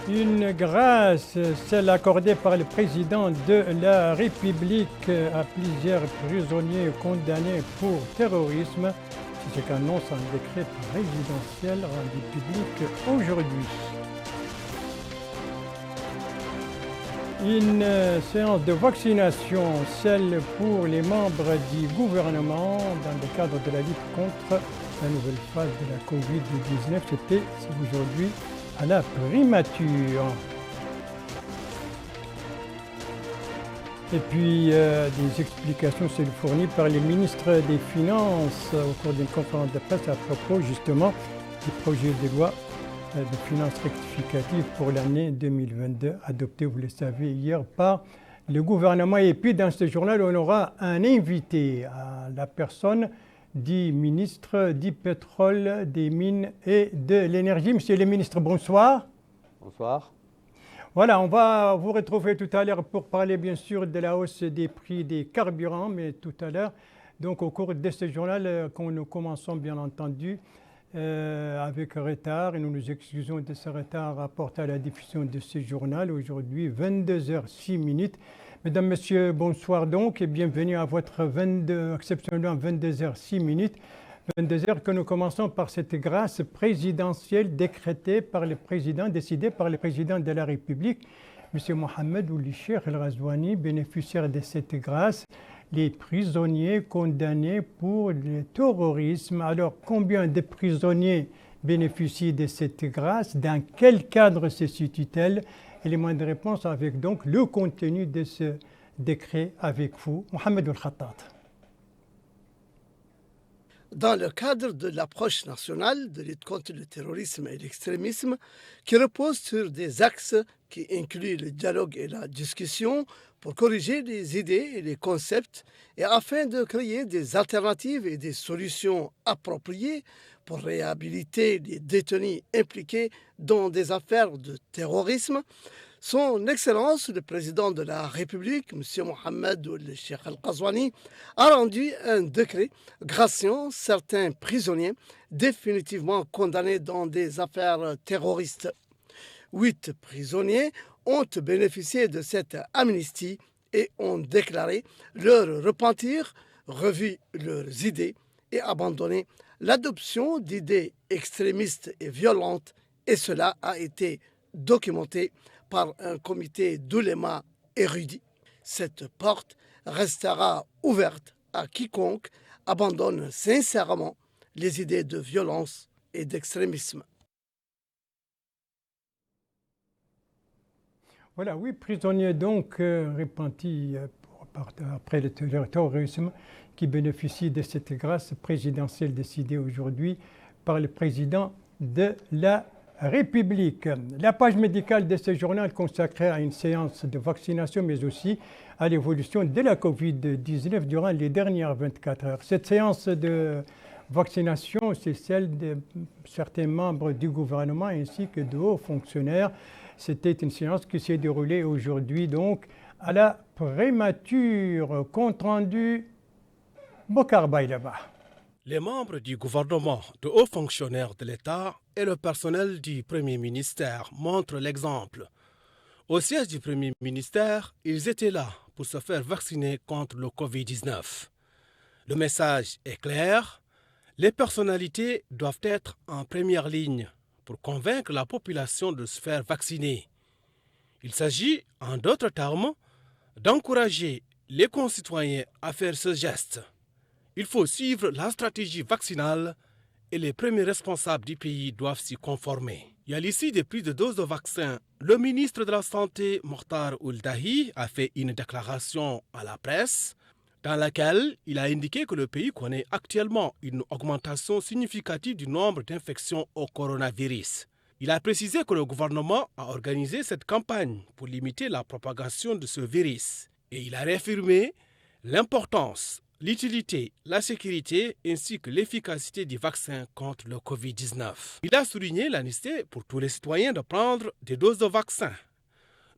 Une grâce, celle accordée par le président de la République à plusieurs prisonniers condamnés pour terrorisme. C'est ce qu'annonce un décret présidentiel rendu public aujourd'hui. Une séance de vaccination, celle pour les membres du gouvernement dans le cadre de la lutte contre la nouvelle phase de la Covid-19. C'était aujourd'hui à la primature. Et puis des explications sont fournies par les ministres des Finances au cours d'une conférence de presse à propos justement du projet de loi de finances rectificative pour l'année 2022 adopté, vous le savez, hier par le gouvernement. Et puis dans ce journal, on aura un invité, à la personne du ministre du pétrole, des mines et de l'énergie. Monsieur le ministre, bonsoir. Bonsoir. Voilà, on va vous retrouver tout à l'heure pour parler bien sûr de la hausse des prix des carburants, mais tout à l'heure, donc au cours de ce journal, quand nous commençons bien entendu avec retard, et nous nous excusons de ce retard rapporté à la diffusion de ce journal, aujourd'hui 22h06. Mesdames, Messieurs, bonsoir donc et bienvenue à votre exceptionnellement 22h06. 22h que nous commençons par cette grâce présidentielle décrétée par le président, décidée par le président de la République, M. Mohamed Ould Cheikh El Ghazouani, bénéficiaire de cette grâce, les prisonniers condamnés pour le terrorisme. Alors, combien de prisonniers bénéficient de cette grâce? Dans quel cadre se situe-t-elle? Élément de réponse avec donc le contenu de ce décret avec vous, Mohamed Ould Khattat. Dans le cadre de l'approche nationale de lutte contre le terrorisme et l'extrémisme, qui repose sur des axes qui incluent le dialogue et la discussion pour corriger les idées et les concepts et afin de créer des alternatives et des solutions appropriées pour réhabiliter les détenus impliqués dans des affaires de terrorisme, Son Excellence, le président de la République, M. Mohamed Ould Cheikh El Ghazouani, a rendu un décret graciant certains prisonniers définitivement condamnés dans des affaires terroristes. 8 prisonniers ont bénéficié de cette amnistie et ont déclaré leur repentir, revu leurs idées et abandonné l'adoption d'idées extrémistes et violentes, et cela a été documenté par un comité d'oulémas érudits. Cette porte restera ouverte à quiconque abandonne sincèrement les idées de violence et d'extrémisme. Voilà, 8 prisonniers donc repentis après le terrorisme qui bénéficient de cette grâce présidentielle décidée aujourd'hui par le président de la République. La page médicale de ce journal consacrée à une séance de vaccination, mais aussi à l'évolution de la Covid-19 durant les dernières 24 heures. Cette séance de vaccination, c'est celle de certains membres du gouvernement ainsi que de hauts fonctionnaires. C'était une séance qui s'est déroulée aujourd'hui donc à la primature. Compte rendu Bokar Baylaba. Les membres du gouvernement, de hauts fonctionnaires de l'État et le personnel du Premier ministère montrent l'exemple. Au siège du Premier ministère, ils étaient là pour se faire vacciner contre le Covid-19. Le message est clair, les personnalités doivent être en première ligne pour convaincre la population de se faire vacciner. Il s'agit, en d'autres termes, d'encourager les concitoyens à faire ce geste. Il faut suivre la stratégie vaccinale et les premiers responsables du pays doivent s'y conformer. Et à l'issue des prises de doses de vaccin, le ministre de la Santé, Mokhtar Ould Dahi, a fait une déclaration à la presse dans laquelle il a indiqué que le pays connaît actuellement une augmentation significative du nombre d'infections au coronavirus. Il a précisé que le gouvernement a organisé cette campagne pour limiter la propagation de ce virus. Et il a réaffirmé l'importance, l'utilité, la sécurité ainsi que l'efficacité du vaccin contre le Covid-19. Il a souligné la nécessité pour tous les citoyens de prendre des doses de vaccin,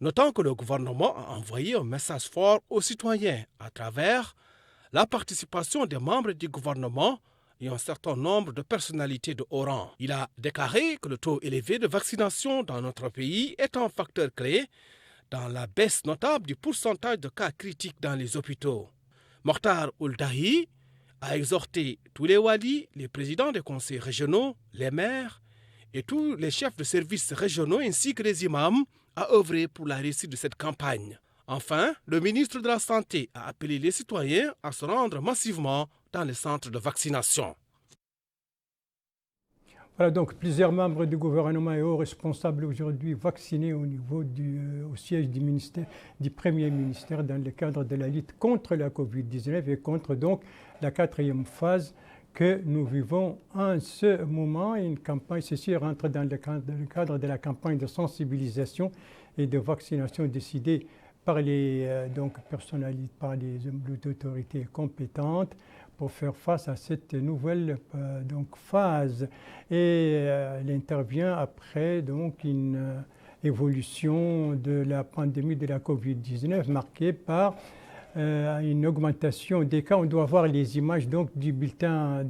notant que le gouvernement a envoyé un message fort aux citoyens à travers la participation des membres du gouvernement et un certain nombre de personnalités de haut rang. Il a déclaré que le taux élevé de vaccination dans notre pays est un facteur clé dans la baisse notable du pourcentage de cas critiques dans les hôpitaux. Mokhtar Ould-Dahi a exhorté tous les wadis, les présidents des conseils régionaux, les maires et tous les chefs de services régionaux ainsi que les imams à œuvrer pour la réussite de cette campagne. Enfin, le ministre de la Santé a appelé les citoyens à se rendre massivement dans les centres de vaccination. Voilà donc plusieurs membres du gouvernement et hauts responsables aujourd'hui vaccinés au niveau au siège du ministère, du Premier ministère dans le cadre de la lutte contre la Covid-19 et contre donc la 4e phase que nous vivons en ce moment. Une campagne, ceci rentre dans le cadre de la campagne de sensibilisation et de vaccination décidée par les personnalités, par les autorités compétentes pour faire face à cette nouvelle phase. Et elle intervient après une évolution de la pandémie de la Covid-19 marquée par une augmentation des cas. On doit voir les images du bulletin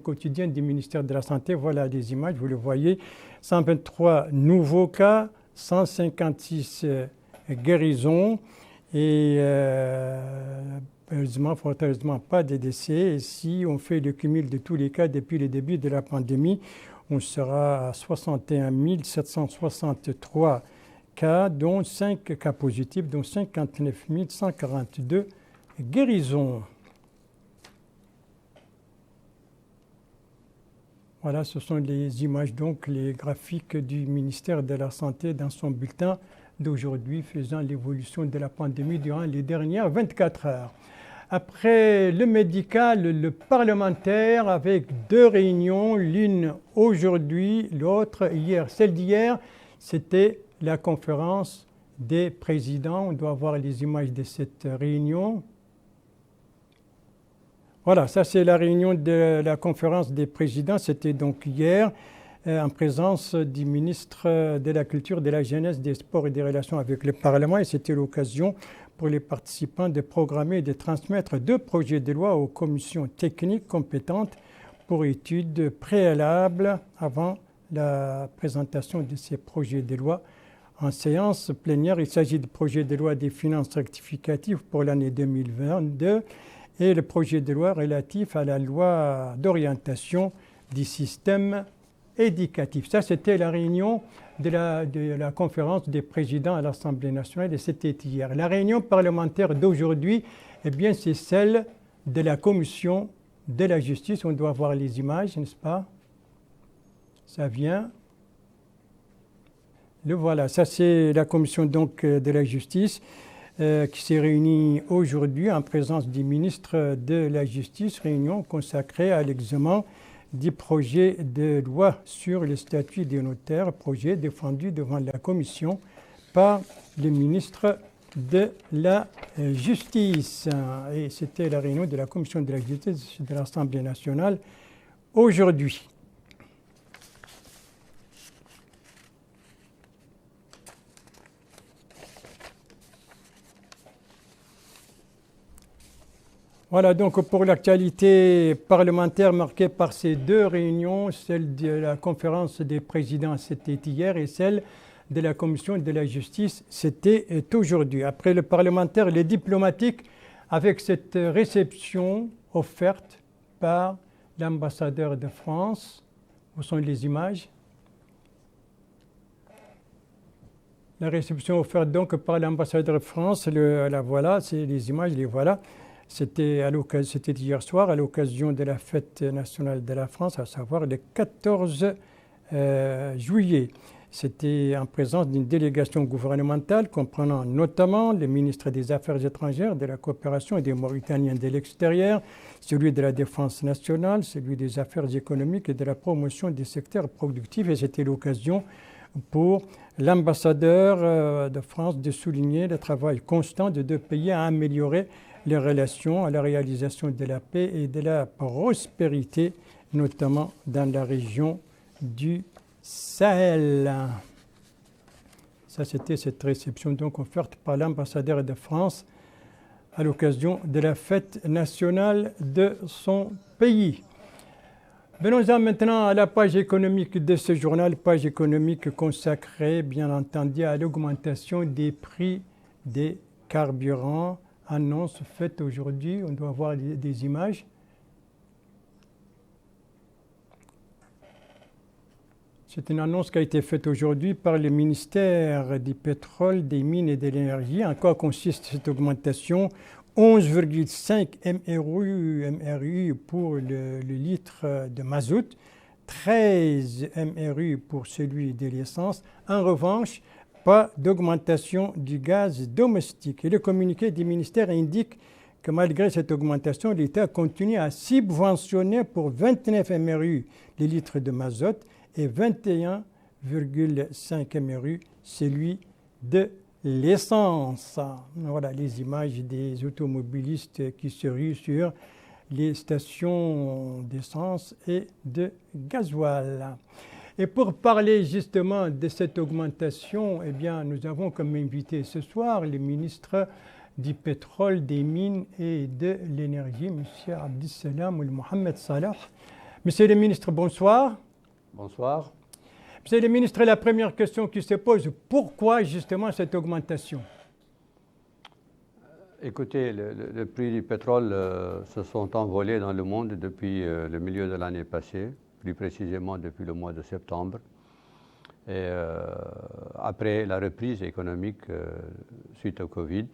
quotidien du ministère de la Santé. Voilà les images, vous le voyez. 123 nouveaux cas, 156 guérisons et fort heureusement pas de décès. Et si on fait le cumul de tous les cas depuis le début de la pandémie, on sera à 61 763 cas, dont 5 cas positifs, dont 59 142 guérisons. Voilà, ce sont les images, les graphiques du ministère de la Santé dans son bulletin d'aujourd'hui faisant l'évolution de la pandémie durant les dernières 24 heures. Après le médical, le parlementaire avec 2 réunions, l'une aujourd'hui, l'autre hier. Celle d'hier, c'était la conférence des présidents. On doit voir les images de cette réunion. Voilà, ça c'est la réunion de la conférence des présidents. C'était donc hier, en présence du ministre de la Culture, de la Jeunesse, des Sports et des Relations avec le Parlement. Et c'était l'occasion pour les participants de programmer et de transmettre 2 projets de loi aux commissions techniques compétentes pour études préalables avant la présentation de ces projets de loi en séance plénière. Il s'agit du projet de loi des finances rectificatives pour l'année 2022 et le projet de loi relatif à la loi d'orientation du système éducatif. Ça, c'était la réunion de la conférence des présidents à l'Assemblée nationale et c'était hier. La réunion parlementaire d'aujourd'hui, c'est celle de la commission de la justice. On doit voir les images, n'est-ce pas? Ça vient. Le voilà, ça c'est la commission de la justice qui s'est réunie aujourd'hui en présence du ministre de la Justice, réunion consacrée à l'examen du projet de loi sur le statut des notaires, projet défendu devant la commission par le ministre de la Justice. Et c'était la réunion de la commission de la Justice de l'Assemblée nationale aujourd'hui. Voilà donc pour l'actualité parlementaire marquée par ces 2 réunions, celle de la conférence des présidents c'était hier et celle de la commission de la justice c'était aujourd'hui. Après le parlementaire, les diplomatiques avec cette réception offerte par l'ambassadeur de France. Où sont les images? La réception offerte donc par l'ambassadeur de France, la voilà, c'est les images, les voilà. C'était hier soir à l'occasion de la fête nationale de la France, à savoir le 14 juillet. C'était en présence d'une délégation gouvernementale comprenant notamment le ministre des Affaires étrangères, de la coopération et des Mauritaniens de l'extérieur, celui de la Défense nationale, celui des Affaires économiques et de la promotion des secteurs productifs. Et c'était l'occasion pour l'ambassadeur de France de souligner le travail constant de 2 pays à améliorer les relations à la réalisation de la paix et de la prospérité, notamment dans la région du Sahel. Ça, c'était cette réception donc offerte par l'ambassadeur de France à l'occasion de la fête nationale de son pays. Venons-en maintenant à la page économique de ce journal, page économique consacrée bien entendu à l'augmentation des prix des carburants. Annonce faite aujourd'hui, on doit voir des images. C'est une annonce qui a été faite aujourd'hui par le ministère du pétrole, des mines et de l'énergie. En quoi consiste cette augmentation? 11,5 MRU pour le litre de mazout, 13 MRU pour celui de l'essence. En revanche, pas d'augmentation du gaz domestique. Et le communiqué du ministère indique que malgré cette augmentation, l'État continue à subventionner pour 29 MRU les litres de mazout et 21,5 MRU celui de l'essence. Voilà les images des automobilistes qui se ruent sur les stations d'essence et de gasoil. Et pour parler justement de cette augmentation, eh bien, nous avons comme invité ce soir le ministre du pétrole, des mines et de l'énergie, M. Abdeslam Mohamed Salah. Monsieur le ministre, bonsoir. Bonsoir. Monsieur le ministre, la première question qui se pose, pourquoi justement cette augmentation? Écoutez, le prix du pétrole se sont envolés dans le monde depuis le milieu de l'année passée, plus précisément depuis le mois de septembre. Et après la reprise économique suite au Covid.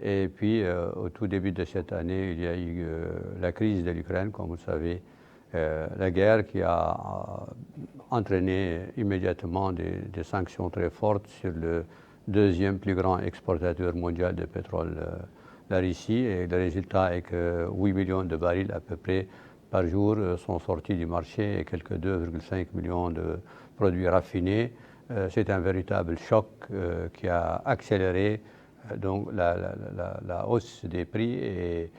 Et puis au tout début de cette année, il y a eu la crise de l'Ukraine, comme vous le savez, la guerre qui a entraîné immédiatement des sanctions très fortes sur le deuxième plus grand exportateur mondial de pétrole, la Russie. Et le résultat est que 8 millions de barils à peu près par jour sont sortis du marché et quelques 2,5 millions de produits raffinés. C'est un véritable choc qui a accéléré donc la hausse des prix et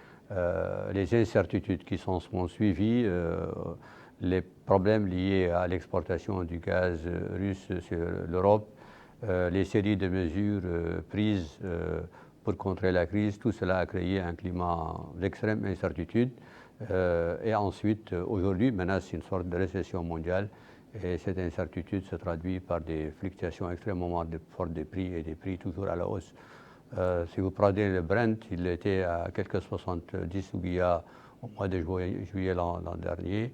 les incertitudes qui sont suivies, les problèmes liés à l'exportation du gaz russe sur l'Europe, les séries de mesures prises pour contrer la crise, tout cela a créé un climat d'extrême incertitude. Et ensuite, aujourd'hui, menace une sorte de récession mondiale. Et cette incertitude se traduit par des fluctuations extrêmement fortes des prix et des prix toujours à la hausse. Si vous prenez le Brent, il était à quelques 70 ouguiyas au mois de juillet l'an dernier.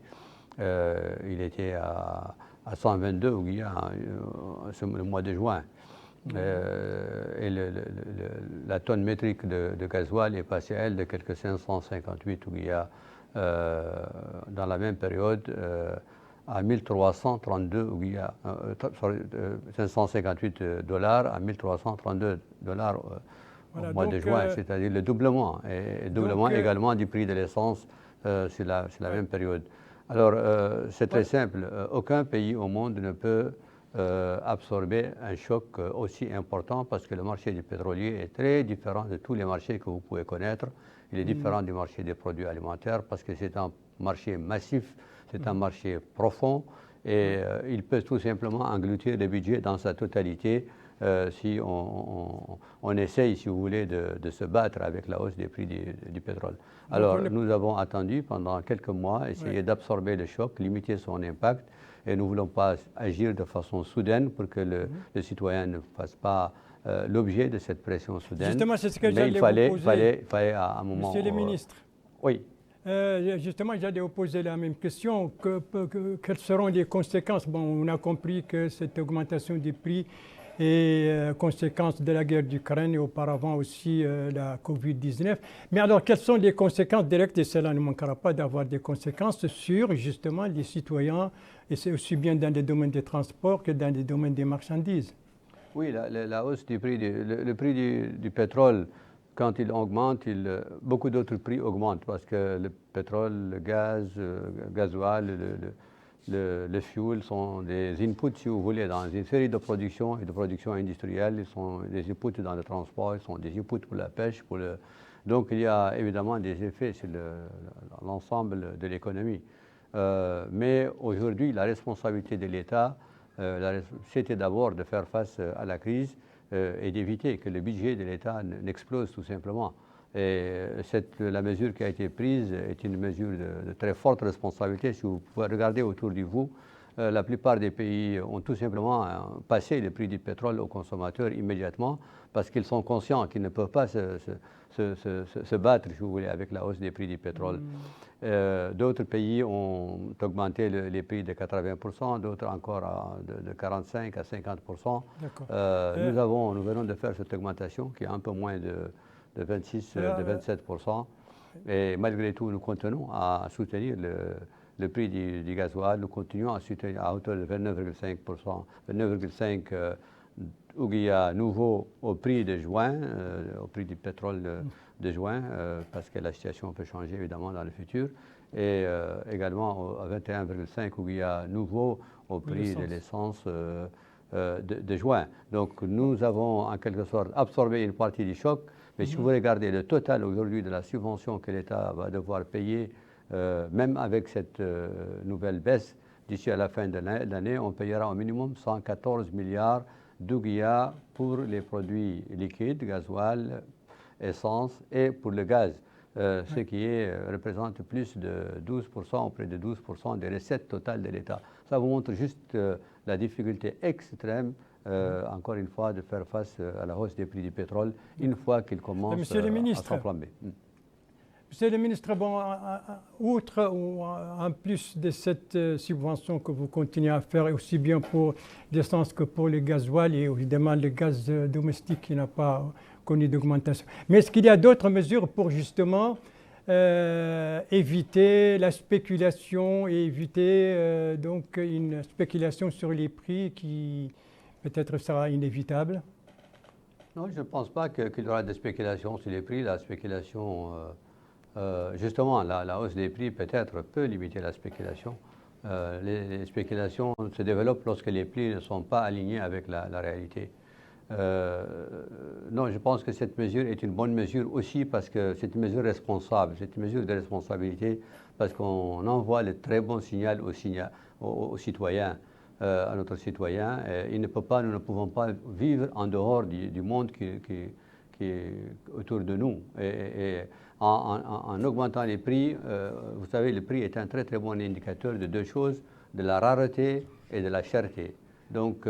Il était à 122 ouguiyas le mois de juin. Et la tonne métrique de gasoil est passée, elle, de quelques 558 ouguiyas dans la même période à 1332 ouguiyas, 558 dollars à 1332 dollars au mois de juin, c'est-à-dire le doublement, et doublement également du prix de l'essence sur la même période. Alors, c'est très simple, aucun pays au monde ne peut absorber un choc aussi important parce que le marché du pétrolier est très différent de tous les marchés que vous pouvez connaître. Il est différent du marché des produits alimentaires parce que c'est un marché massif, c'est un marché profond et il peut tout simplement engloutir le budget dans sa totalité si on essaye, si vous voulez, de se battre avec la hausse des prix du pétrole. Alors, nous avons attendu pendant quelques mois, essayer d'absorber le choc, limiter son impact et nous ne voulons pas agir de façon soudaine pour que le citoyen ne fasse pas l'objet de cette pression soudaine. Justement, c'est ce que j'allais vous poser. Fallait à un moment... Monsieur le ministre. Oui. Justement, j'allais vous poser la même question. Quelles seront les conséquences? Bon, on a compris que cette augmentation des prix est conséquence de la guerre d'Ukraine et auparavant aussi la Covid-19. Mais alors, quelles sont les conséquences directes? Et cela ne manquera pas d'avoir des conséquences sur justement les citoyens, et c'est aussi bien dans les domaines des transports que dans les domaines des marchandises. Oui, la hausse du prix, le prix du pétrole, quand il augmente, beaucoup d'autres prix augmentent parce que le pétrole, le gaz, gasoil, le fuel sont des inputs, si vous voulez, dans une série de productions et de production industrielle. Ils sont des inputs dans le transport, ils sont des inputs pour la pêche. Donc il y a évidemment des effets sur l'ensemble de l'économie. Mais aujourd'hui, la responsabilité de l'État, c'était d'abord de faire face à la crise et d'éviter que le budget de l'État n'explose tout simplement. Et la mesure qui a été prise est une mesure de très forte responsabilité. Si vous pouvez regarder autour de vous, la plupart des pays ont tout simplement passé le prix du pétrole aux consommateurs immédiatement parce qu'ils sont conscients qu'ils ne peuvent pas se battre, si vous voulez, avec la hausse des prix du pétrole. D'autres pays ont augmenté les prix de 80%, d'autres encore de 45 à 50%. Nous venons de faire cette augmentation qui est un peu moins de 26, de 27%. Et malgré tout, nous continuons à soutenir le prix du gasoil. Nous continuons à soutenir à hauteur de 29,5%, 29,5 ouguiya nouveau au prix de juin, au prix du pétrole de juin, parce que la situation peut changer évidemment dans le futur. Et également à 21,5 ouguiya nouveau au prix de l'essence de juin. Donc nous avons en quelque sorte absorbé une partie du choc. Mais si vous regardez le total aujourd'hui de la subvention que l'État va devoir payer, même avec cette nouvelle baisse, d'ici à la fin de l'année, on payera au minimum 114 milliards d'ouguiya pour les produits liquides, gasoil, essence et pour le gaz, ce qui représente plus de 12%, ou près de 12% des recettes totales de l'État. Ça vous montre juste la difficulté extrême encore une fois, de faire face à la hausse des prix du pétrole une fois qu'il commence à s'enflammer. Monsieur le ministre, bon, outre ou en plus de cette subvention que vous continuez à faire, aussi bien pour l'essence que pour le gasoil et évidemment le gaz domestique qui n'a pas connu d'augmentation. Mais est-ce qu'il y a d'autres mesures pour justement éviter la spéculation et éviter donc une spéculation sur les prix qui peut-être sera inévitable? Non, je ne pense pas qu'il y aura de spéculation sur les prix. La spéculation, justement, la hausse des prix peut-être peut limiter la spéculation. Les spéculations se développent lorsque les prix ne sont pas alignés avec la réalité. Non, je pense que cette mesure est une bonne mesure aussi parce que c'est une mesure responsable, c'est une mesure de responsabilité parce qu'on envoie le très bon signal aux citoyens. À notre citoyen. Nous ne pouvons pas vivre en dehors du monde qui est autour de nous. Et en augmentant les prix, vous savez, le prix est un très très bon indicateur de deux choses, de la rareté et de la cherté. Donc,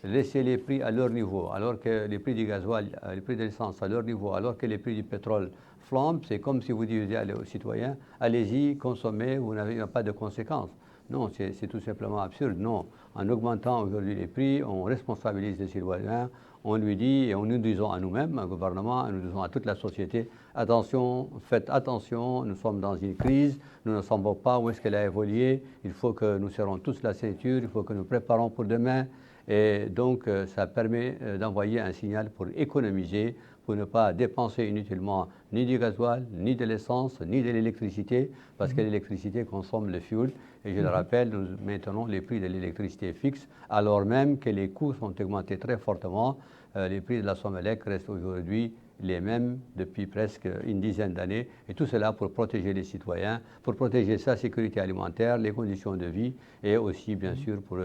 laisser les prix à leur niveau, alors que les prix du gasoil, les prix de l'essence à leur niveau, alors que les prix du pétrole flambent, c'est comme si vous disiez aux citoyens, allez-y, consommez, vous n'avez pas de conséquences. Non, c'est tout simplement absurde. Non, en augmentant aujourd'hui les prix, on responsabilise les citoyens, on lui dit et on nous disons à nous-mêmes, au gouvernement, nous disons à toute la société, attention, faites attention, nous sommes dans une crise, nous ne savons pas où est-ce qu'elle a évolué, il faut que nous serrons tous la ceinture, il faut que nous préparons pour demain. Et donc, ça permet d'envoyer un signal pour économiser, pour ne pas dépenser inutilement ni du gasoil, ni de l'essence, ni de l'électricité, parce que l'électricité consomme le fuel. Et je le rappelle, nous maintenons les prix de l'électricité fixes, alors même que les coûts sont augmentés très fortement. Les prix de la Somelec restent aujourd'hui les mêmes depuis presque une dizaine d'années. Et tout cela pour protéger les citoyens, pour protéger sa sécurité alimentaire, les conditions de vie, et aussi, bien sûr, pour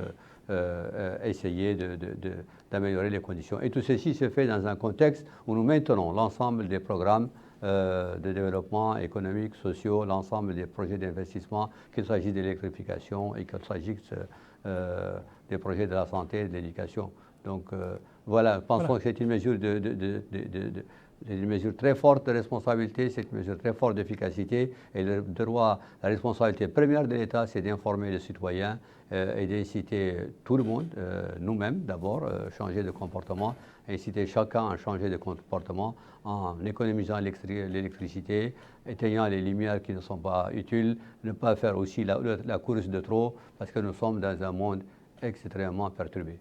essayer d'améliorer les conditions. Et tout ceci se fait dans un contexte où nous maintenons l'ensemble des programmes de développement économique, sociaux, l'ensemble des projets d'investissement, qu'il s'agisse de l'électrification et qu'il s'agisse des projets de la santé et de l'éducation. Donc voilà, pensons que c'est une mesure une mesure très forte de responsabilité, c'est une mesure très forte d'efficacité. Et le droit, la responsabilité première de l'État, c'est d'informer les citoyens et d'inciter tout le monde, nous-mêmes d'abord, changer de comportement, inciter chacun à changer de comportement en économisant l'électricité, éteignant les lumières qui ne sont pas utiles, ne pas faire aussi la course de trop, parce que nous sommes dans un monde extrêmement perturbé.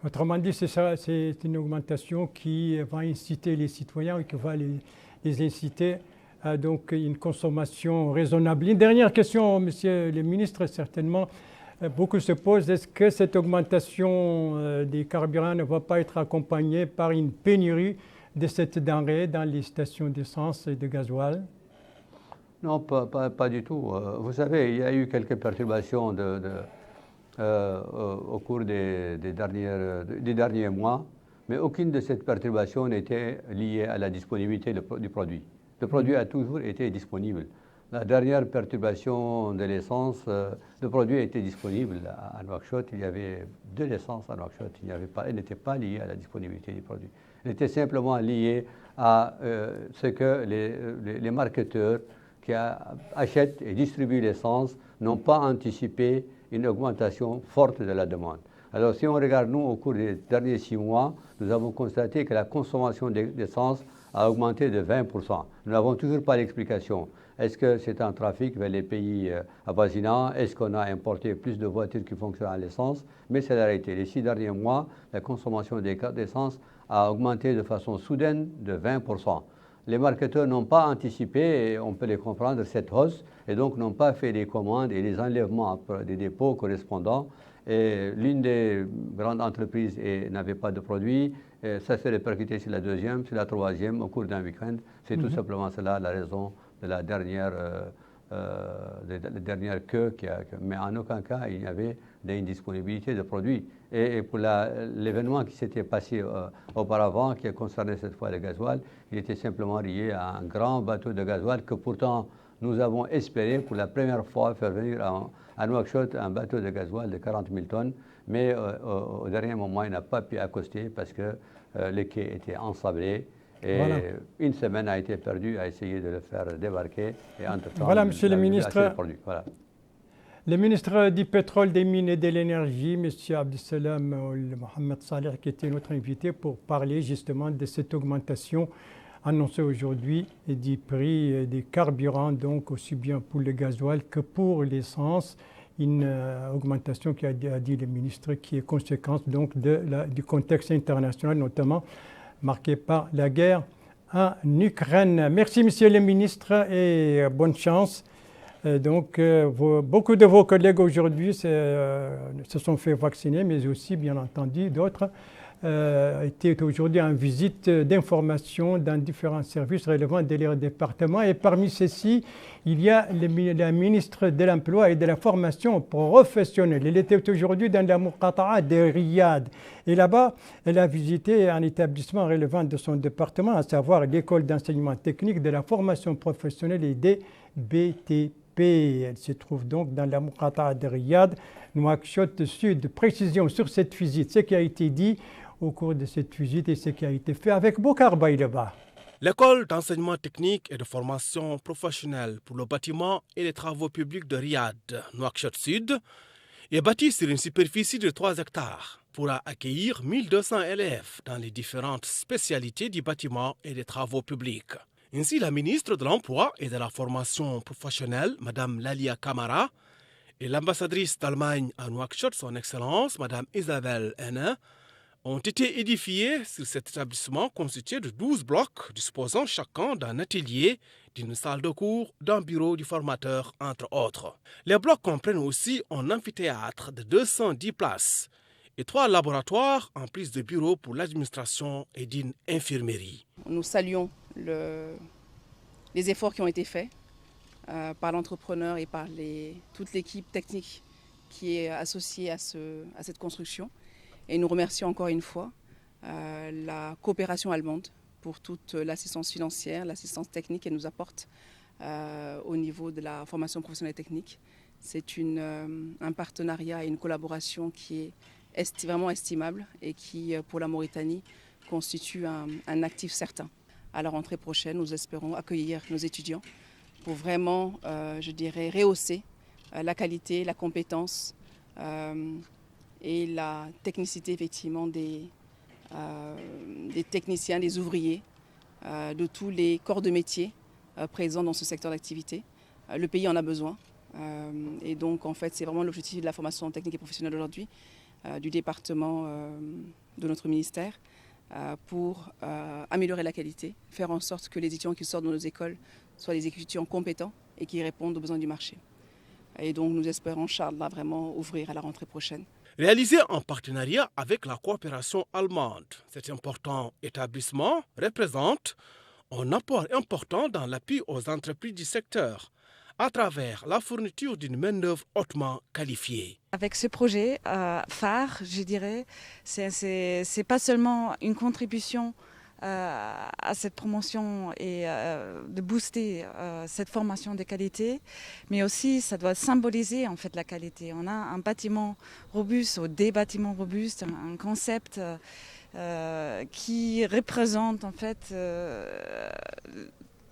Autrement dit, c'est une augmentation qui va inciter les citoyens et qui va les inciter à donc une consommation raisonnable. Une dernière question, Monsieur le ministre, certainement, beaucoup se posent, est-ce que cette augmentation des carburants ne va pas être accompagnée par une pénurie de cette denrée dans les stations d'essence et de gasoil? Non, pas du tout. Vous savez, il y a eu quelques perturbations au cours des derniers mois Mais aucune de ces perturbations n'était liée à la disponibilité du produit. Le produit a toujours été disponible. La dernière perturbation de l'essence, le produit était disponible à Nouakchott. Il y avait de l'essence à Nouakchott. Elle n'était pas liée à la disponibilité du produit. Elle était simplement liée à ce que les marketeurs qui achètent et distribuent l'essence n'ont pas anticipé une augmentation forte de la demande. Alors si on regarde, nous, au cours des derniers 6 mois, nous avons constaté que la consommation d'essence a augmenté de 20%. Nous n'avons toujours pas l'explication. Est-ce que c'est un trafic vers les pays avoisinants? Est-ce qu'on a importé plus de voitures qui fonctionnent à l'essence? Mais c'est la réalité. Les 6 derniers mois, la consommation d'essence a augmenté de façon soudaine de 20%. Les marketeurs n'ont pas anticipé, et on peut les comprendre, cette hausse, et donc n'ont pas fait les commandes et les enlèvements des dépôts correspondants. Et l'une des grandes entreprises n'avait pas de produits. Et ça s'est répercuté sur la deuxième, sur la troisième, au cours d'un week-end. C'est tout simplement cela la raison de la dernière queue. Mais en aucun cas, il y avait d'indisponibilité de produits. Et pour l'événement qui s'était passé auparavant, qui a concerné cette fois le gasoil, il était simplement lié à un grand bateau de gasoil que pourtant nous avons espéré pour la première fois faire venir à Nouakchott un bateau de gasoil de 40 000 tonnes. Mais au dernier moment, il n'a pas pu accoster parce que les quais étaient ensablés. Et voilà. Une semaine a été perdue à essayer de le faire débarquer. Et entre-temps, voilà, monsieur le ministre. Voilà. Le ministre du Pétrole, des Mines et de l'Énergie, M. Abdeslam Mohamed Saleh, qui était notre invité pour parler justement de cette augmentation annoncée aujourd'hui du prix des carburants, donc aussi bien pour le gasoil que pour l'essence. Une augmentation qui a dit le ministre qui est conséquence donc du contexte international, notamment marqué par la guerre en Ukraine. Merci, monsieur le ministre, et bonne chance. Donc, beaucoup de vos collègues aujourd'hui se sont fait vacciner, mais aussi, bien entendu, d'autres étaient aujourd'hui en visite d'information dans différents services relevant de leur département. Et parmi ceux-ci, il y a la ministre de l'Emploi et de la Formation professionnelle. Elle était aujourd'hui dans la Muqata'a de Riyad. Et là-bas, elle a visité un établissement relevant de son département, à savoir l'école d'enseignement technique de la formation professionnelle et des BTP. Elle se trouve donc dans la Muqata'a de Riyad, Nouakchott Sud. Précision sur cette visite, ce qui a été dit au cours de cette visite et ce qui a été fait avec Bokar Baïleba. L'école d'enseignement technique et de formation professionnelle pour le bâtiment et les travaux publics de Riyad, Nouakchott Sud, est bâtie sur une superficie de 3 hectares. Pourra accueillir 1200 élèves dans les différentes spécialités du bâtiment et des travaux publics. Ainsi, la ministre de l'Emploi et de la Formation professionnelle, Mme Lalia Camara, et l'ambassadrice d'Allemagne à Nouakchott, son Excellence, Mme Isabelle Henin, ont été édifiés sur cet établissement constitué de 12 blocs disposant chacun d'un atelier, d'une salle de cours, d'un bureau du formateur, entre autres. Les blocs comprennent aussi un amphithéâtre de 210 places et 3 laboratoires en plus de bureaux pour l'administration et d'une infirmerie. Nous saluons les efforts qui ont été faits par l'entrepreneur et par toute l'équipe technique qui est associée à cette construction. Et nous remercions encore une fois la coopération allemande pour toute l'assistance financière, l'assistance technique qu'elle nous apporte au niveau de la formation professionnelle technique. C'est un partenariat et une collaboration qui est vraiment estimable et qui, pour la Mauritanie, constitue un actif certain. À la rentrée prochaine, nous espérons accueillir nos étudiants pour vraiment, je dirais, rehausser la qualité, la compétence et la technicité effectivement des techniciens, des ouvriers, de tous les corps de métier présents dans ce secteur d'activité. Le pays en a besoin et donc en fait c'est vraiment l'objectif de la formation technique et professionnelle aujourd'hui du département de notre ministère pour améliorer la qualité, faire en sorte que les étudiants qui sortent de nos écoles soient des étudiants compétents et qui répondent aux besoins du marché. Et donc nous espérons, Inch'Allah, vraiment ouvrir à la rentrée prochaine. Réalisé en partenariat avec la coopération allemande, cet important établissement représente un apport important dans l'appui aux entreprises du secteur, à travers la fourniture d'une main-d'œuvre hautement qualifiée. Avec ce projet phare, je dirais, c'est pas seulement une contribution à cette promotion et de booster cette formation de qualité, mais aussi ça doit symboliser en fait la qualité. On a un bâtiment robuste ou des bâtiments robustes, un concept qui représente en fait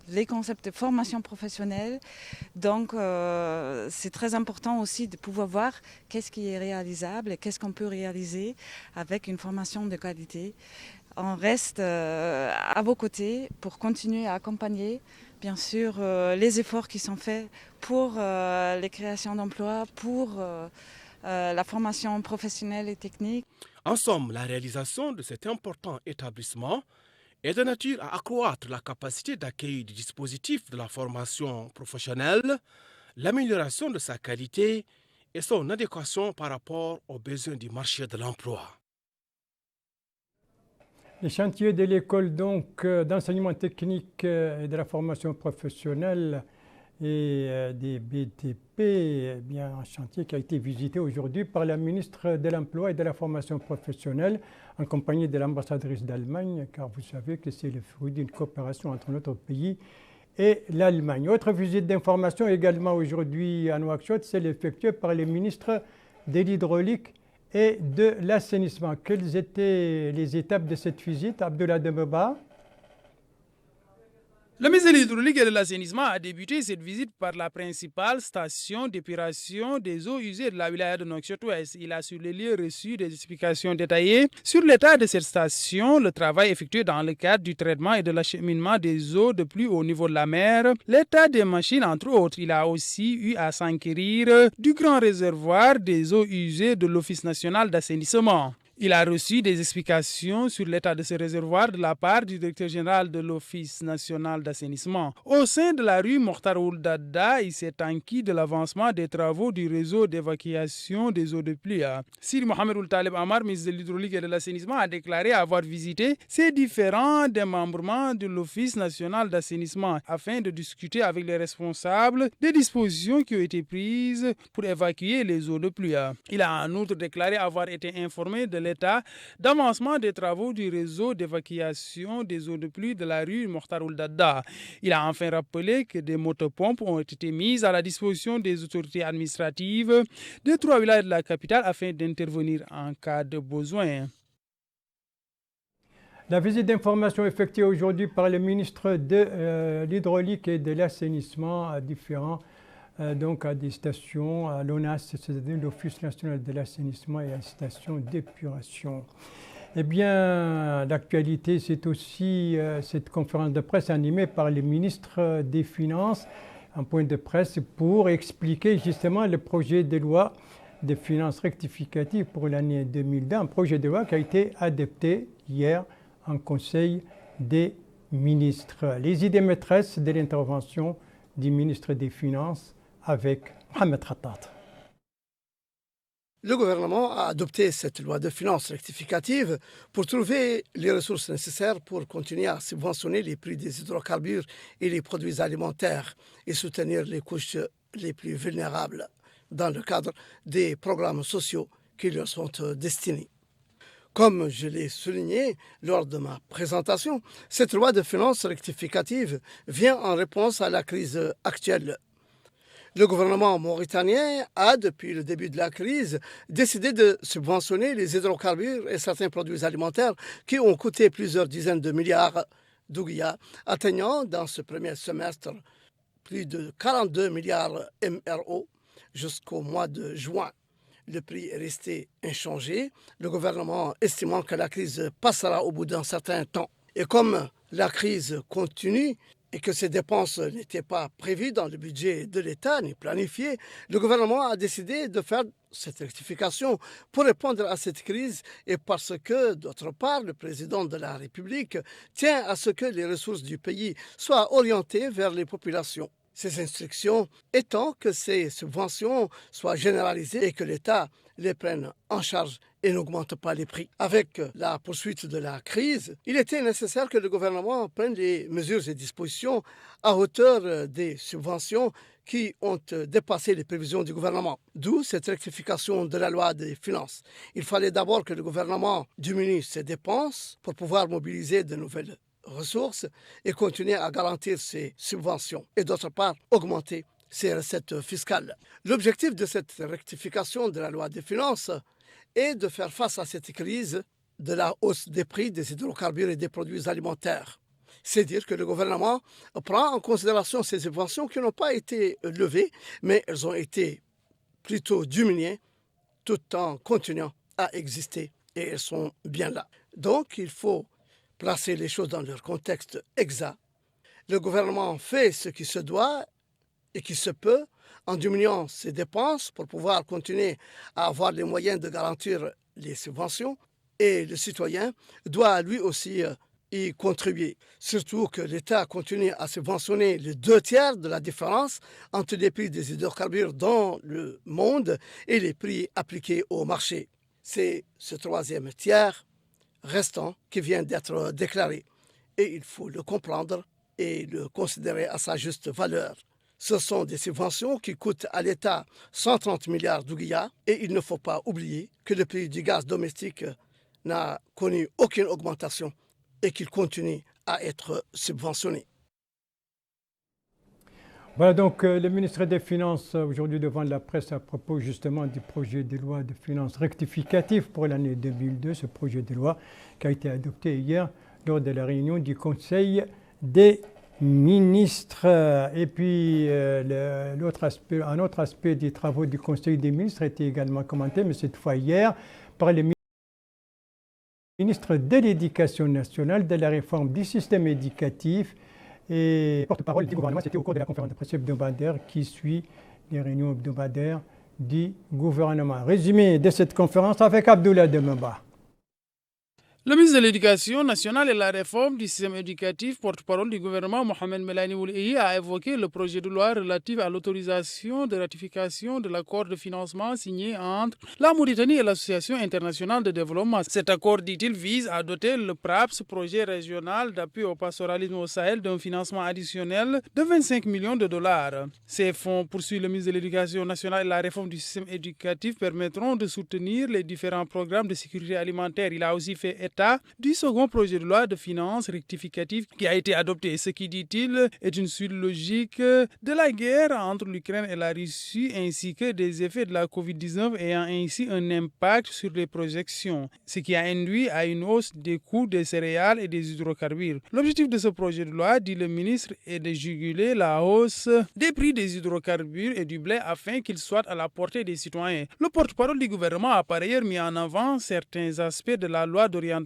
les concepts de formation professionnelle. Donc, c'est très important aussi de pouvoir voir qu'est-ce qui est réalisable et qu'est-ce qu'on peut réaliser avec une formation de qualité. On reste à vos côtés pour continuer à accompagner, bien sûr, les efforts qui sont faits pour les créations d'emplois, pour la formation professionnelle et technique. En somme, la réalisation de cet important établissement est de nature à accroître la capacité d'accueil du dispositif de la formation professionnelle, l'amélioration de sa qualité et son adéquation par rapport aux besoins du marché de l'emploi. Les chantiers de l'école d'enseignement technique et de la formation professionnelle et des BTP, bien un chantier qui a été visité aujourd'hui par la ministre de l'Emploi et de la formation professionnelle en compagnie de l'ambassadrice d'Allemagne, car vous savez que c'est le fruit d'une coopération entre notre pays et l'Allemagne. Autre visite d'information également aujourd'hui à Nouakchott, c'est effectuée par les ministres de l'hydraulique et de l'assainissement. Quelles étaient les étapes de cette visite, Abdullah Dembaba? Le ministre de l'Hydraulique et de l'Assainissement a débuté cette visite par la principale station d'épuration des eaux usées de la wilaya de Nouakchott-Ouest. Il a sur les lieux reçu des explications détaillées sur l'état de cette station, le travail effectué dans le cadre du traitement et de l'acheminement des eaux de pluie au niveau de la mer, l'état des machines entre autres. Il a aussi eu à s'enquérir du grand réservoir des eaux usées de l'Office national d'assainissement. Il a reçu des explications sur l'état de ce réservoir de la part du directeur général de l'Office national d'assainissement. Au sein de la rue Mokhtar Ould Dadda, il s'est enquis de l'avancement des travaux du réseau d'évacuation des eaux de pluie. Sir Mohamed Ould Taleb Amar, ministre de l'Hydraulique et de l'Assainissement, a déclaré avoir visité ces différents démembrements de l'Office national d'assainissement afin de discuter avec les responsables des dispositions qui ont été prises pour évacuer les eaux de pluie. Il a en outre déclaré avoir été informé de l'état d'avancement des travaux du réseau d'évacuation des eaux de pluie de la rue Mokhtar Ould Dadda. Il a enfin rappelé que des motopompes ont été mises à la disposition des autorités administratives des 3 villages de la capitale afin d'intervenir en cas de besoin. La visite d'information effectuée aujourd'hui par le ministre de l'Hydraulique et de l'Assainissement à différents donc à des stations, à l'ONAS, c'est-à-dire l'Office national de l'assainissement et à la station d'épuration. Eh bien, l'actualité, c'est aussi cette conférence de presse animée par le ministre des Finances, un point de presse pour expliquer justement le projet de loi de finances rectificatives pour l'année 2020, un projet de loi qui a été adopté hier en Conseil des ministres. Les idées maîtresses de l'intervention du ministre des Finances avec Mohamed Khattat. Le gouvernement a adopté cette loi de finances rectificative pour trouver les ressources nécessaires pour continuer à subventionner les prix des hydrocarbures et les produits alimentaires et soutenir les couches les plus vulnérables dans le cadre des programmes sociaux qui leur sont destinés. Comme je l'ai souligné lors de ma présentation, cette loi de finances rectificative vient en réponse à la crise actuelle. Le gouvernement mauritanien a, depuis le début de la crise, décidé de subventionner les hydrocarbures et certains produits alimentaires qui ont coûté plusieurs dizaines de milliards d'ouguiya, atteignant dans ce premier semestre plus de 42 milliards MRO jusqu'au mois de juin. Le prix est resté inchangé, le gouvernement estimant que la crise passera au bout d'un certain temps. Et comme la crise continue, et que ces dépenses n'étaient pas prévues dans le budget de l'État ni planifiées, le gouvernement a décidé de faire cette rectification pour répondre à cette crise et parce que, d'autre part, le président de la République tient à ce que les ressources du pays soient orientées vers les populations. Ces instructions étant que ces subventions soient généralisées et que l'État les prenne en charge et n'augmente pas les prix. Avec la poursuite de la crise, il était nécessaire que le gouvernement prenne les mesures et dispositions à hauteur des subventions qui ont dépassé les prévisions du gouvernement. D'où cette rectification de la loi des finances. Il fallait d'abord que le gouvernement diminue ses dépenses pour pouvoir mobiliser de nouvelles ressources et continuer à garantir ses subventions. Et d'autre part, augmenter ses recettes fiscales. L'objectif de cette rectification de la loi des finances est de faire face à cette crise de la hausse des prix des hydrocarbures et des produits alimentaires. C'est dire que le gouvernement prend en considération ces subventions qui n'ont pas été levées, mais elles ont été plutôt diminuées tout en continuant à exister et elles sont bien là. Donc il faut placer les choses dans leur contexte exact. Le gouvernement fait ce qui se doit et qui se peut en diminuant ses dépenses pour pouvoir continuer à avoir les moyens de garantir les subventions et le citoyen doit lui aussi y contribuer. Surtout que l'État continue à subventionner les 2/3 de la différence entre les prix des hydrocarbures dans le monde et les prix appliqués au marché. C'est ce 3e tiers restant qui vient d'être déclaré. Et il faut le comprendre et le considérer à sa juste valeur. Ce sont des subventions qui coûtent à l'État 130 milliards d'ouguiyas et il ne faut pas oublier que le prix du gaz domestique n'a connu aucune augmentation et qu'il continue à être subventionné. Voilà donc le ministre des Finances aujourd'hui devant la presse à propos justement du projet de loi de finances rectificatif pour l'année 2002, ce projet de loi qui a été adopté hier lors de la réunion du Conseil des ministres. Et puis un autre aspect des travaux du Conseil des ministres a été également commenté, mais cette fois hier, par le ministre de l'Éducation nationale, de la réforme du système éducatif et porte-parole du gouvernement. C'était au cours de la conférence de presse hebdomadaire qui suit les réunions hebdomadaires du gouvernement. Résumé de cette conférence avec Abdoulaye Demba. Le ministre de l'Éducation nationale et la réforme du système éducatif, porte-parole du gouvernement, Mohamed Melani Ouleye, a évoqué le projet de loi relatif à l'autorisation de ratification de l'accord de financement signé entre la Mauritanie et l'Association internationale de développement. Cet accord, dit-il, vise à doter le PRAPS, projet régional d'appui au pastoralisme au Sahel, d'un financement additionnel de 25 millions de dollars. Ces fonds, poursuit le ministre de l'Éducation nationale et la réforme du système éducatif, permettront de soutenir les différents programmes de sécurité alimentaire. Il a aussi fait du second projet de loi de finances rectificative qui a été adopté, ce qui, dit-il, est une suite logique de la guerre entre l'Ukraine et la Russie ainsi que des effets de la COVID-19 ayant ainsi un impact sur les projections, ce qui a induit à une hausse des coûts des céréales et des hydrocarbures. L'objectif de ce projet de loi, dit le ministre, est de juguler la hausse des prix des hydrocarbures et du blé afin qu'ils soient à la portée des citoyens. Le porte-parole du gouvernement a par ailleurs mis en avant certains aspects de la loi d'orientation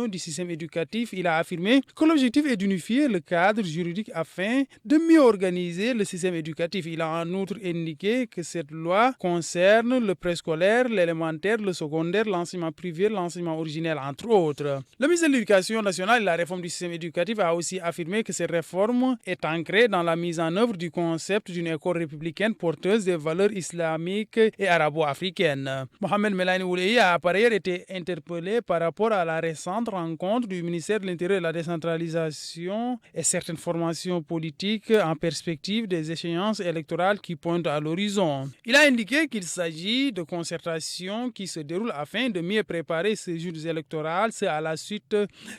du système éducatif. Il a affirmé que l'objectif est d'unifier le cadre juridique afin de mieux organiser le système éducatif. Il a en outre indiqué que cette loi concerne le préscolaire, l'élémentaire, le secondaire, l'enseignement privé, l'enseignement originel, entre autres. Le ministre de l'Éducation nationale et la réforme du système éducatif a aussi affirmé que cette réforme est ancrée dans la mise en œuvre du concept d'une école républicaine porteuse des valeurs islamiques et arabo-africaines. Mohamed Melani Ouleye a par ailleurs été interpellé par rapport à la récente rencontre du ministère de l'Intérieur et de la décentralisation et certaines formations politiques en perspective des échéances électorales qui pointent à l'horizon. Il a indiqué qu'il s'agit de concertations qui se déroulent afin de mieux préparer ces jours électoraux. C'est à la suite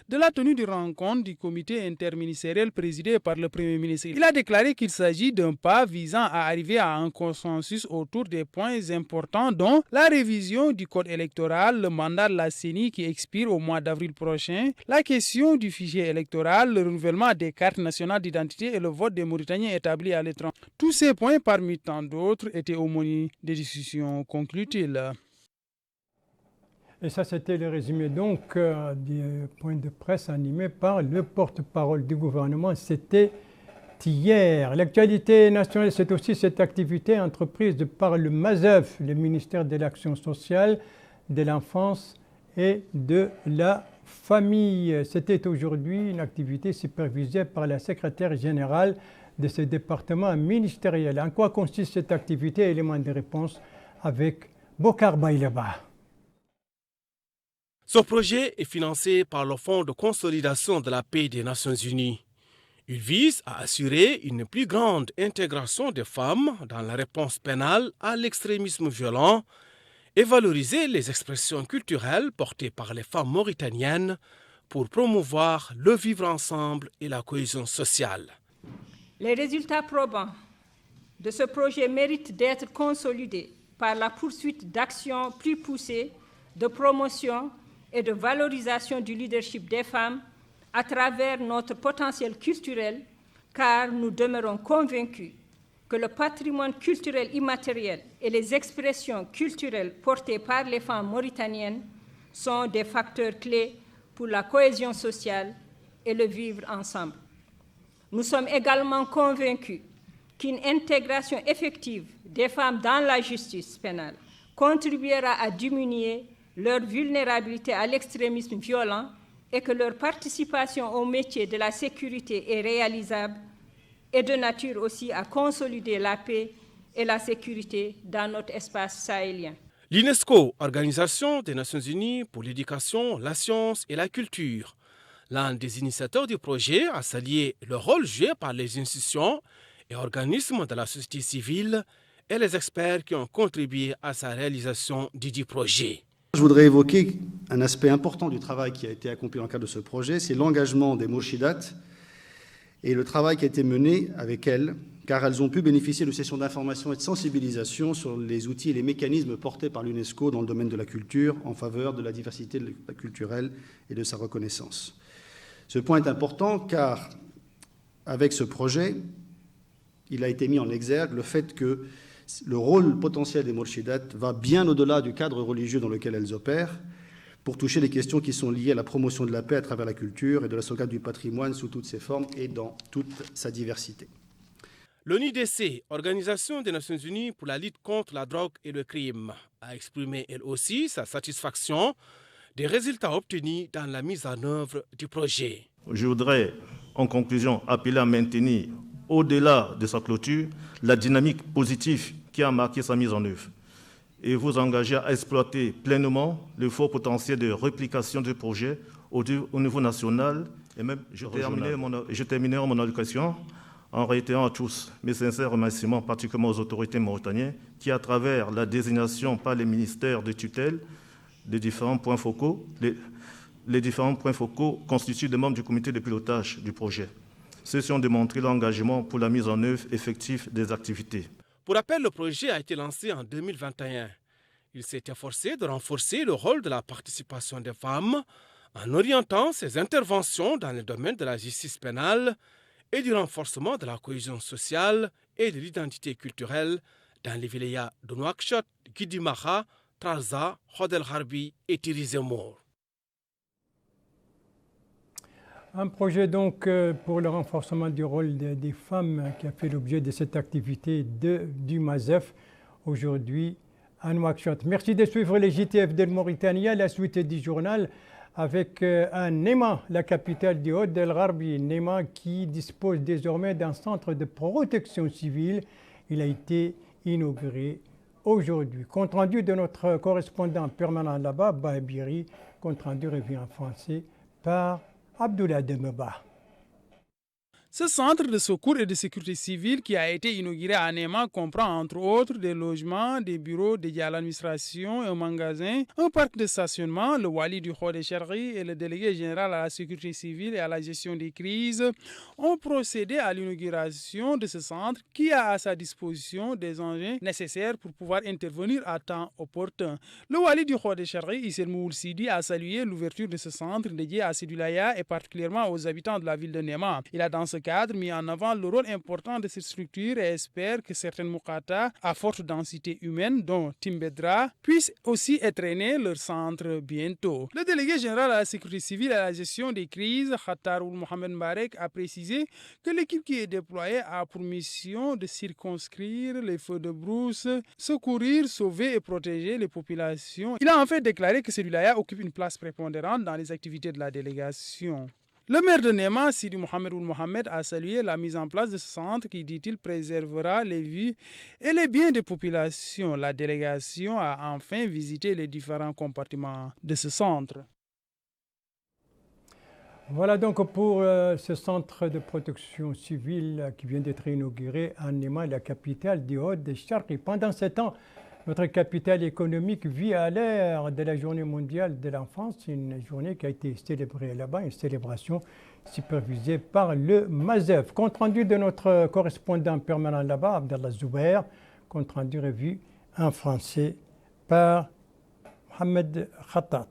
de la tenue d'une rencontre du comité interministériel présidé par le Premier ministre. Il a déclaré qu'il s'agit d'un pas visant à arriver à un consensus autour des points importants dont la révision du code électoral, le mandat de la CENI qui expire au mois d'avril prochain, la question du fichier électoral, le renouvellement des cartes nationales d'identité et le vote des Mauritaniens établis à l'étranger. Tous ces points, parmi tant d'autres, étaient au menu des discussions, conclut-il. Et ça, c'était le résumé donc des points de presse animés par le porte-parole du gouvernement. C'était hier. L'actualité nationale, c'est aussi cette activité entreprise par le MASEF, le ministère de l'Action sociale, de l'enfance et de la famille. C'était aujourd'hui une activité supervisée par la secrétaire générale de ce département ministériel. En quoi consiste cette activité? Élément de réponse avec Bokar Baileba. Ce projet est financé par le Fonds de consolidation de la paix des Nations Unies. Il vise à assurer une plus grande intégration des femmes dans la réponse pénale à l'extrémisme violent et valoriser les expressions culturelles portées par les femmes mauritaniennes pour promouvoir le vivre ensemble et la cohésion sociale. Les résultats probants de ce projet méritent d'être consolidés par la poursuite d'actions plus poussées de promotion et de valorisation du leadership des femmes à travers notre potentiel culturel, car nous demeurons convaincus que le patrimoine culturel immatériel et les expressions culturelles portées par les femmes mauritaniennes sont des facteurs clés pour la cohésion sociale et le vivre ensemble. Nous sommes également convaincus qu'une intégration effective des femmes dans la justice pénale contribuera à diminuer leur vulnérabilité à l'extrémisme violent et que leur participation au métier de la sécurité est réalisable et de nature aussi à consolider la paix et la sécurité dans notre espace sahélien. L'UNESCO, Organisation des Nations Unies pour l'éducation, la science et la culture, l'un des initiateurs du projet, a salué le rôle joué par les institutions et organismes de la société civile et les experts qui ont contribué à sa réalisation du projet. Je voudrais évoquer un aspect important du travail qui a été accompli dans le cadre de ce projet, c'est l'engagement des Mourchidates et le travail qui a été mené avec elles, car elles ont pu bénéficier de sessions d'information et de sensibilisation sur les outils et les mécanismes portés par l'UNESCO dans le domaine de la culture en faveur de la diversité culturelle et de sa reconnaissance. Ce point est important car, avec ce projet, il a été mis en exergue le fait que le rôle potentiel des Mourchidates va bien au-delà du cadre religieux dans lequel elles opèrent pour toucher les questions qui sont liées à la promotion de la paix à travers la culture et de la sauvegarde du patrimoine sous toutes ses formes et dans toute sa diversité. L'ONUDC, Organisation des Nations Unies pour la lutte contre la drogue et le crime, a exprimé elle aussi sa satisfaction des résultats obtenus dans la mise en œuvre du projet. Je voudrais, en conclusion, appeler à maintenir, au-delà de sa clôture, la dynamique positive qui a marqué sa mise en œuvre et vous engager à exploiter pleinement le fort potentiel de réplication du projet au niveau national. Et même, je terminerai mon allocution en réitérant à tous mes sincères remerciements, particulièrement aux autorités mauritaniennes, qui, à travers la désignation par les ministères de tutelle des différents points focaux, les différents points focaux constituent des membres du comité de pilotage du projet. Ceux-ci ont démontré l'engagement pour la mise en œuvre effective des activités. Pour rappel, le projet a été lancé en 2021. Il s'est efforcé de renforcer le rôle de la participation des femmes en orientant ses interventions dans le domaine de la justice pénale et du renforcement de la cohésion sociale et de l'identité culturelle dans les vilayas de Nouakchott, Guidimaha, Trarza, Khodel Harbi et Tirizemmour. Un projet donc pour le renforcement du rôle des femmes qui a fait l'objet de cette activité du MASEF aujourd'hui à Nouakchott. Merci de suivre les JTF de Mauritanie, la suite du journal avec un Néma, la capitale du Haut del Gharbi. Néma qui dispose désormais d'un centre de protection civile. Il a été inauguré aujourd'hui. Compte rendu de notre correspondant permanent là-bas, Bahebiri. Compte rendu revient en français par Abdoulaye Demeba. Ce centre de secours et de sécurité civile qui a été inauguré à Néma comprend entre autres des logements, des bureaux dédiés à l'administration et aux magasins, un parc de stationnement. Le wali du Khode Charghi et le délégué général à la sécurité civile et à la gestion des crises ont procédé à l'inauguration de ce centre qui a à sa disposition des engins nécessaires pour pouvoir intervenir à temps opportun. Le wali du Khode Charghi, Issel Moul Sidi, a salué l'ouverture de ce centre dédié à Sédulaya et particulièrement aux habitants de la ville de Néma. Il a dans ce cadre mis en avant le rôle important de cette structure et espère que certaines Moukata à forte densité humaine, dont Timbedra, puissent aussi entraîner leur centre bientôt. Le délégué général à la sécurité civile et à la gestion des crises, Khattaroul Mohamed Mbarek, a précisé que l'équipe qui est déployée a pour mission de circonscrire les feux de brousse, secourir, sauver et protéger les populations. Il a en fait déclaré que Sédulaya occupe une place prépondérante dans les activités de la délégation. Le maire de Néma, Sidi Mohamed Ould Mohamed, a salué la mise en place de ce centre qui, dit-il, préservera les vies et les biens des populations. La délégation a enfin visité les différents compartiments de ce centre. Voilà donc pour ce centre de protection civile qui vient d'être inauguré à Néma, la capitale du Haut-Charqi. Pendant ce temps, notre capitale économique vit à l'ère de la journée mondiale de l'enfance, une journée qui a été célébrée là-bas, une célébration supervisée par le MASEF. Compte rendu de notre correspondant permanent là-bas, Abdallah Zouber, compte rendu revu en français par Mohamed Khattat.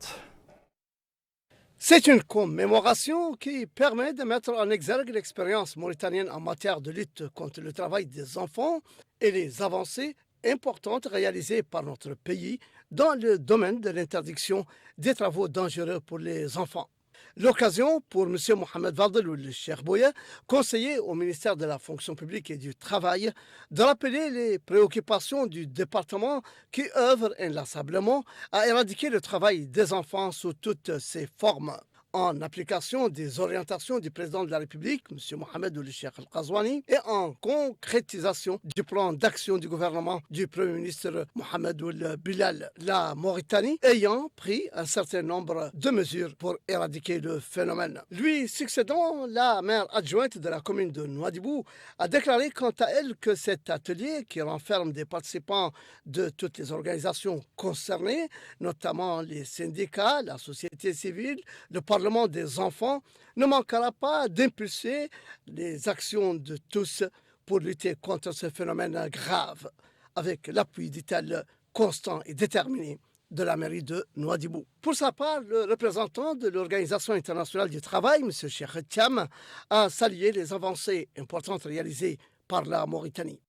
C'est une commémoration qui permet de mettre en exergue l'expérience mauritanienne en matière de lutte contre le travail des enfants et les avancées importantes réalisées par notre pays dans le domaine de l'interdiction des travaux dangereux pour les enfants. L'occasion pour M. Mohamed Fadel Ould Cheikh-Bouya, conseiller au ministère de la fonction publique et du travail, de rappeler les préoccupations du département qui œuvre inlassablement à éradiquer le travail des enfants sous toutes ses formes. En application des orientations du président de la République, M. Mohamed Ould Cheikh Al-Qazouani, et en concrétisation du plan d'action du gouvernement du Premier ministre Mohamed Ould Bilal, la Mauritanie ayant pris un certain nombre de mesures pour éradiquer le phénomène. Lui succédant, la maire adjointe de la commune de Nouadhibou a déclaré quant à elle que cet atelier, qui renferme des participants de toutes les organisations concernées, notamment les syndicats, la société civile, le Parlement des enfants, ne manquera pas d'impulser les actions de tous pour lutter contre ce phénomène grave, avec l'appui, dit-elle, constant et déterminé de la mairie de Nouadhibou. Pour sa part, le représentant de l'Organisation internationale du travail, M. Cheikh Thiam, a salué les avancées importantes réalisées par la Mauritanie.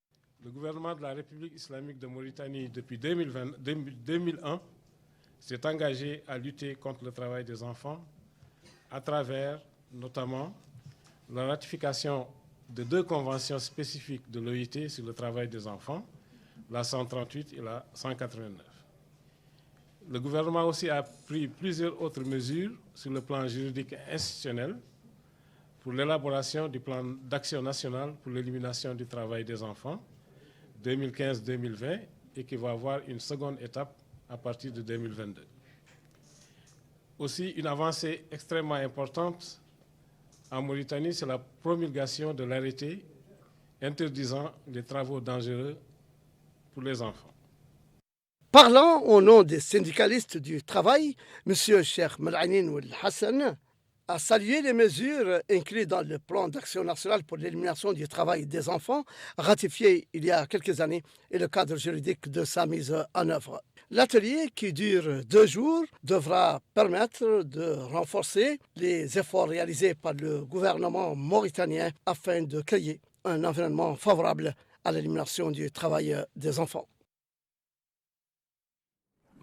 Le gouvernement de la République islamique de Mauritanie, depuis 2001, s'est engagé à lutter contre le travail des enfants à travers notamment la ratification de 2 conventions spécifiques de l'OIT sur le travail des enfants, la 138 et la 189. Le gouvernement aussi a pris plusieurs autres mesures sur le plan juridique et institutionnel pour l'élaboration du plan d'action national pour l'élimination du travail des enfants 2015-2020 et qui va avoir une seconde étape à partir de 2022. Aussi, une avancée extrêmement importante en Mauritanie, c'est la promulgation de l'arrêté interdisant les travaux dangereux pour les enfants. Parlant au nom des syndicalistes du travail, M. Cheikh Mel'anin Ould Hassan a salué les mesures incluses dans le plan d'action national pour l'élimination du travail des enfants, ratifié il y a quelques années, et le cadre juridique de sa mise en œuvre. L'atelier, qui dure 2 jours, devra permettre de renforcer les efforts réalisés par le gouvernement mauritanien afin de créer un environnement favorable à l'élimination du travail des enfants.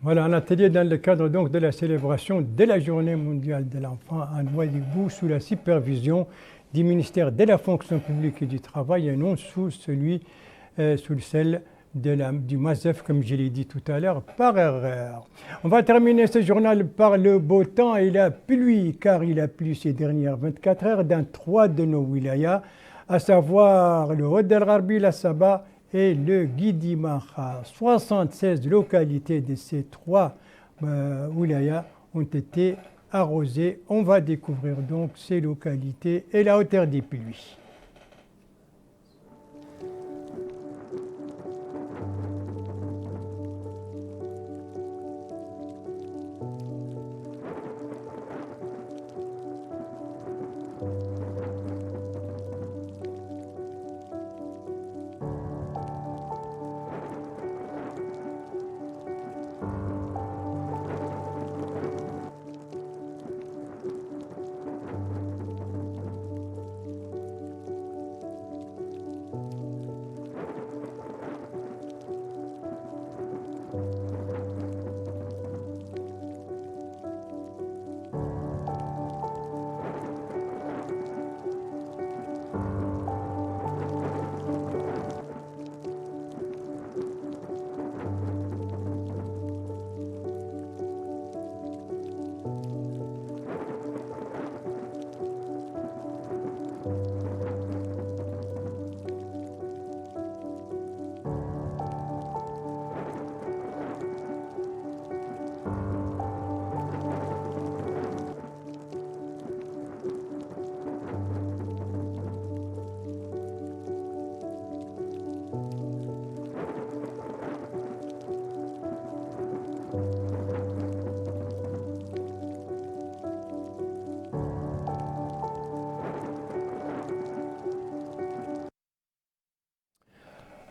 Voilà un atelier dans le cadre donc de la célébration de la Journée mondiale de l'enfant à Nouadhibou sous la supervision du ministère de la fonction publique et du travail et non sous celle du MASEF, comme je l'ai dit tout à l'heure, par erreur. On va terminer ce journal par le beau temps. Il a plu, car il a plu ces dernières 24 heures dans 3 de nos wilayas, à savoir le Haut del Gharbi, la Saba et le Guidi Maha. 76 localités de ces 3 wilayas ont été arrosées. On va découvrir donc ces localités et la hauteur des pluies.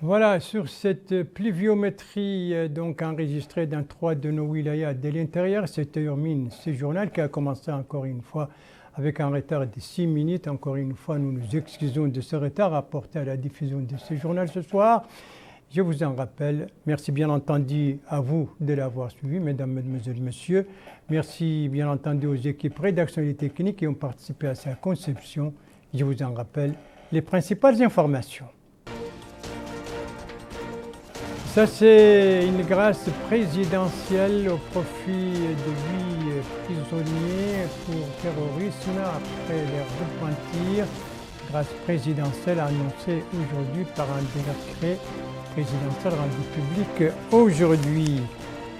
Voilà, sur cette pluviométrie donc enregistrée dans 3 de nos wilayas de l'intérieur, se termine ce journal qui a commencé encore une fois avec un retard de 6 minutes. Encore une fois, nous nous excusons de ce retard apporté à la diffusion de ce journal ce soir. Je vous en rappelle, merci bien entendu à vous de l'avoir suivi, mesdames, mesdemoiselles, messieurs. Merci bien entendu aux équipes rédactionnelles et techniques qui ont participé à sa conception. Je vous en rappelle les principales informations. Ça, c'est une grâce présidentielle au profit de 8 prisonniers pour terrorisme après leur repentir. Grâce présidentielle annoncée aujourd'hui par un décret présidentiel rendu public aujourd'hui.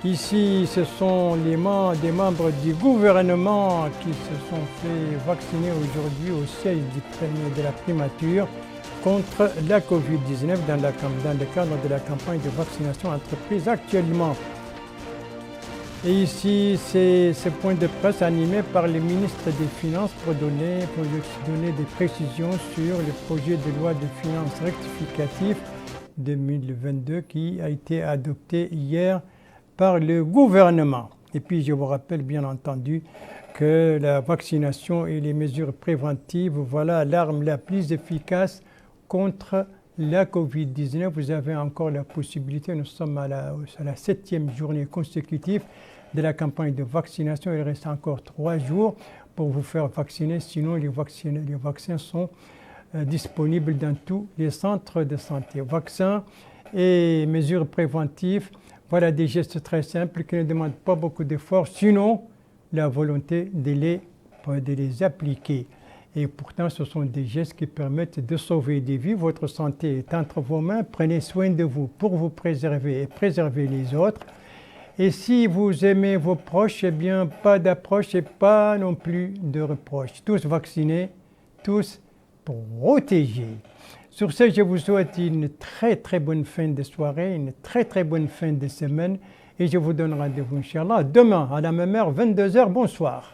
Ici, ce sont des membres du gouvernement qui se sont fait vacciner aujourd'hui au siège de la primature contre la Covid-19 dans le cadre de la campagne de vaccination entreprise actuellement. Et ici, c'est ce point de presse animé par le ministre des Finances pour donner des précisions sur le projet de loi de finances rectificatif 2022 qui a été adopté hier par le gouvernement. Et puis je vous rappelle bien entendu que la vaccination et les mesures préventives, voilà l'arme la plus efficace contre la Covid-19. Vous avez encore la possibilité, nous sommes à la 7e journée consécutive de la campagne de vaccination. Il reste encore 3 jours pour vous faire vacciner, sinon les vaccins sont disponibles dans tous les centres de santé. Vaccins et mesures préventives, voilà des gestes très simples qui ne demandent pas beaucoup d'efforts, sinon la volonté de les appliquer. Et pourtant, ce sont des gestes qui permettent de sauver des vies. Votre santé est entre vos mains. Prenez soin de vous pour vous préserver et préserver les autres. Et si vous aimez vos proches, eh bien, pas d'approche et pas non plus de reproches. Tous vaccinés, tous protégés. Sur ce, je vous souhaite une très très bonne fin de soirée, une très très bonne fin de semaine. Et je vous donne rendez-vous, Inch'Allah, demain à la même heure, 22h. Bonsoir.